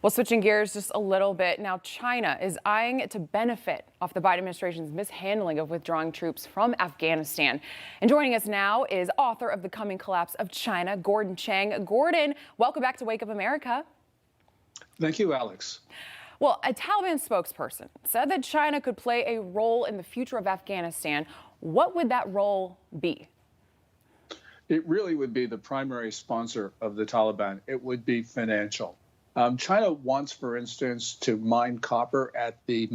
Well, switching gears just a little bit, now China is eyeing to benefit off the Biden administration's mishandling of withdrawing troops from Afghanistan. And joining us now is author of The Coming Collapse of China, Chang. Gordon, welcome back to Wake Up America. Thank you, Alex. Well, a Taliban spokesperson said that China could play a role in the future of Afghanistan. What would that role be? It really would be the primary sponsor of the Taliban. It would be financial. China wants, for instance, to mine copper at the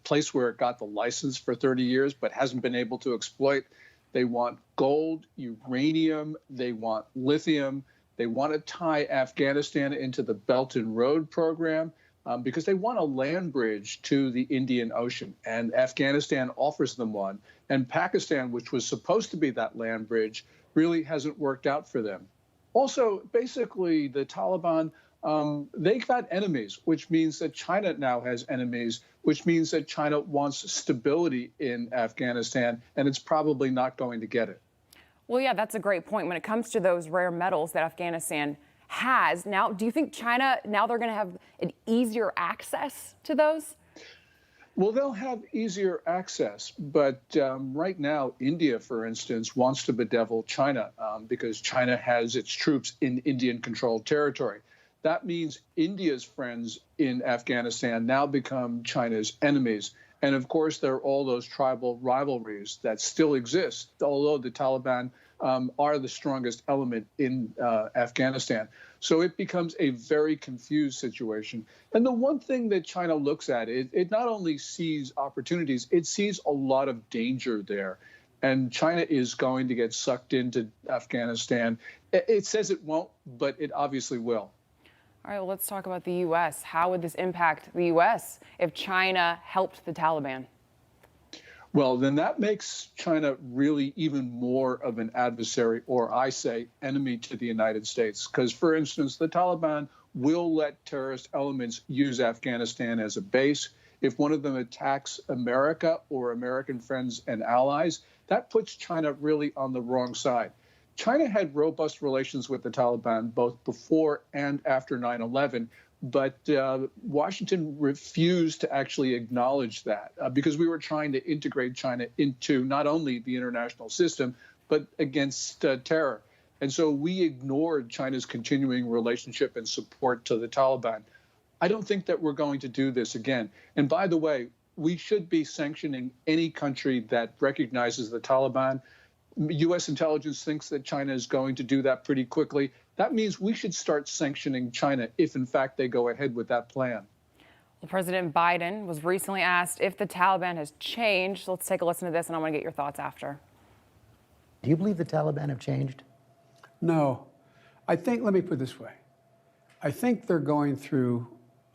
place where it got the license for 30 years, but hasn't been able to exploit. They want gold, uranium, they want lithium. They want to tie Afghanistan into the Belt and Road program because they want a land bridge to the Indian Ocean, and Afghanistan offers them one. And Pakistan, which was supposed to be that land bridge, really hasn't worked out for them. Also, basically, the Taliban, they got enemies, which means that China now has enemies, which means that China wants stability in Afghanistan, and it's probably not going to get it. Well, yeah, that's a great point. When it comes to those rare metals that Afghanistan has, now, do you think China, now they're going to have an easier access to those? Well, they'll have easier access, but right now, India, for instance, wants to bedevil China because China has its troops in Indian-controlled territory. That means India's friends in Afghanistan now become China's enemies. And of course, there are all those tribal rivalries that still exist, although the Taliban are the strongest element in Afghanistan. So it becomes a very confused situation. And the one thing that China looks at, it not only sees opportunities, it sees a lot of danger there. And China is going to get sucked into Afghanistan. It says it won't, but it obviously will. All right, well, let's talk about the U.S. How would this impact the U.S. if China helped the Taliban? Well, then that makes China really even more of an adversary, or I say enemy to the United States. Because, for instance, the Taliban will let terrorist elements use Afghanistan as a base. If one of them attacks America or American friends and allies, that puts China really on the wrong side. China had robust relations with the Taliban both before and after 9/11, but Washington refused to actually acknowledge that because we were trying to integrate China into not only the international system, but against terror. And so we ignored China's continuing relationship and support to the Taliban. I don't think that we're going to do this again. And by the way, we should be sanctioning any country that recognizes the Taliban. U.S. intelligence thinks that China is going to do that pretty quickly. That means we should start sanctioning China if, in fact, they go ahead with that plan. Well, President Biden was recently asked if the Taliban has changed. Let's take a listen to this, and I want to get your thoughts after. Do you believe the Taliban have changed? No. Let me put it this way. I think they're going through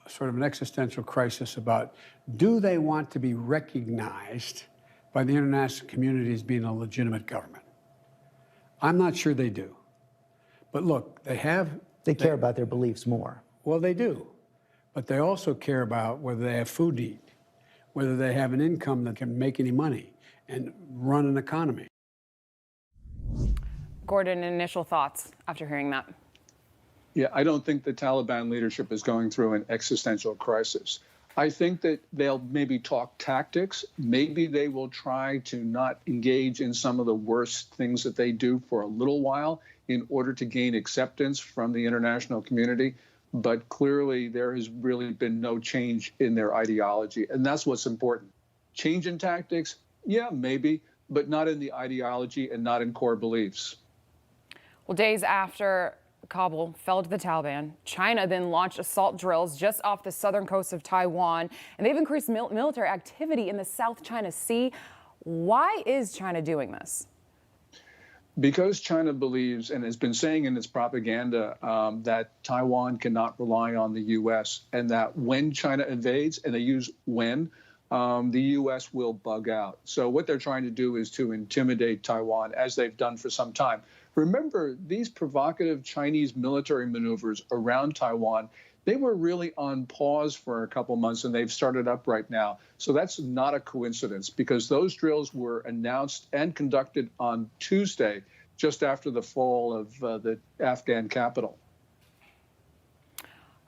sort of an existential crisis about, do they want to be recognized by the international community as being a legitimate government? I'm not sure they do. But look, they care about their beliefs more. Well, they do. But they also care about whether they have food to eat, whether they have an income that can make any money and run an economy. Gordon, initial thoughts after hearing that? Yeah, I don't think the Taliban leadership is going through an existential crisis. I think that they'll maybe talk tactics. Maybe they will try to not engage in some of the worst things that they do for a little while in order to gain acceptance from the international community. But clearly, there has really been no change in their ideology. And that's what's important. Change in tactics? Yeah, maybe, but not in the ideology and not in core beliefs. Well, days after Kabul fell to the Taliban, China then launched assault drills just off the southern coast of Taiwan, and they've increased military activity in the South China Sea. Why is China doing this? Because China believes and has been saying in its propaganda that Taiwan cannot rely on the U.S. and that when China invades, and they use when, the U.S. will bug out. So what they're trying to do is to intimidate Taiwan, as they've done for some time. Remember, these provocative Chinese military maneuvers around Taiwan, they were really on pause for a couple months, and they've started up right now. So that's not a coincidence, because those drills were announced and conducted on Tuesday, just after the fall of the Afghan capital.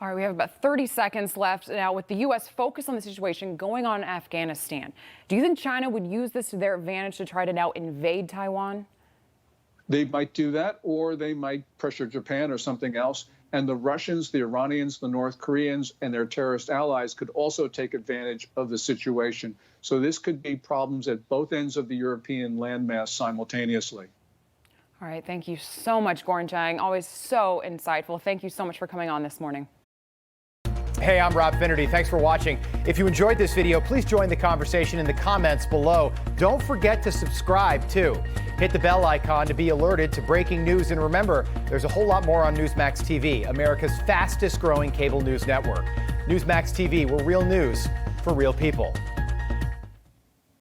All right, we have about 30 seconds left now with the U.S. focus on the situation going on in Afghanistan. Do you think China would use this to their advantage to try to now invade Taiwan? They might do that, or they might pressure Japan or something else. And the Russians, the Iranians, the North Koreans, and their terrorist allies could also take advantage of the situation. So this could be problems at both ends of the European landmass simultaneously. All right, thank you so much, Chang. Always so insightful. Thank you so much for coming on this morning. Hey, I'm Rob Finnerty. Thanks for watching. If you enjoyed this video, please join the conversation in the comments below. Don't forget to subscribe, too. Hit the bell icon to be alerted to breaking news. And remember, there's a whole lot more on Newsmax TV, America's fastest growing cable news network. Newsmax TV, where real news for real people.